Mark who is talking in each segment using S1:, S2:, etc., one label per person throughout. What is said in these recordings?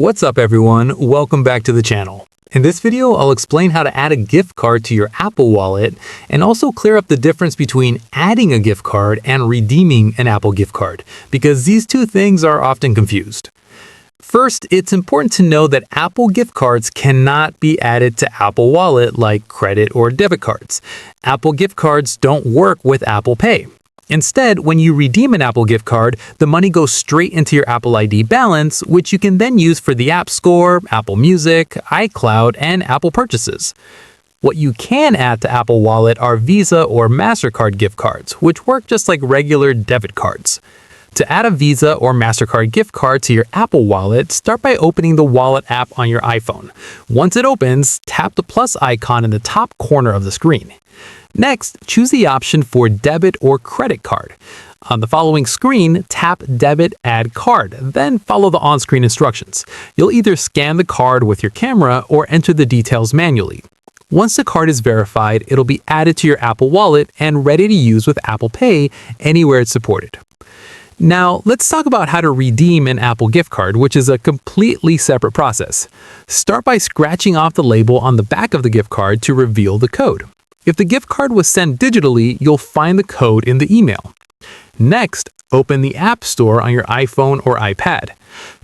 S1: What's up everyone, welcome back to the channel. In this video, I'll explain how to add a gift card to your Apple Wallet and also clear up the difference between adding a gift card and redeeming an Apple gift card, because these two things are often confused. First, it's important to know that Apple gift cards cannot be added to Apple Wallet like credit or debit cards. Apple gift cards don't work with Apple Pay. Instead, when you redeem an Apple gift card, the money goes straight into your Apple ID balance, which you can then use for the App Store, Apple Music, iCloud, and Apple purchases. What you can add to Apple Wallet are Visa or MasterCard gift cards, which work just like regular debit cards. To add a Visa or MasterCard gift card to your Apple Wallet, start by opening the Wallet app on your iPhone. Once it opens, tap the plus icon in the top corner of the screen. Next, choose the option for debit or credit card. On the following screen, tap Debit Add Card, then follow the on-screen instructions. You'll either scan the card with your camera or enter the details manually. Once the card is verified, it'll be added to your Apple Wallet and ready to use with Apple Pay anywhere it's supported. Now, let's talk about how to redeem an Apple gift card, which is a completely separate process. Start by scratching off the label on the back of the gift card to reveal the code. If the gift card was sent digitally, you'll find the code in the email. Next, open the App Store on your iPhone or iPad.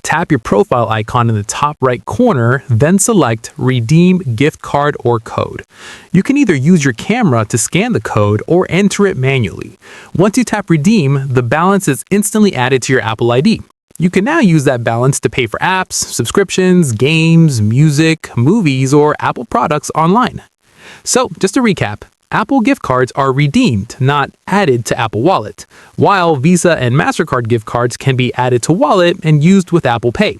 S1: Tap your profile icon in the top right corner, then select Redeem Gift Card or Code. You can either use your camera to scan the code or enter it manually. Once you tap Redeem, the balance is instantly added to your Apple ID. You can now use that balance to pay for apps, subscriptions, games, music, movies, or Apple products online. So, just to recap, Apple gift cards are redeemed, not added to Apple Wallet, while Visa and MasterCard gift cards can be added to Wallet and used with Apple Pay.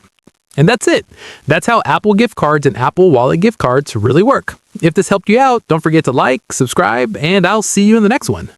S1: And that's it. That's how Apple gift cards and Apple Wallet gift cards really work. If this helped you out, don't forget to like, subscribe, and I'll see you in the next one.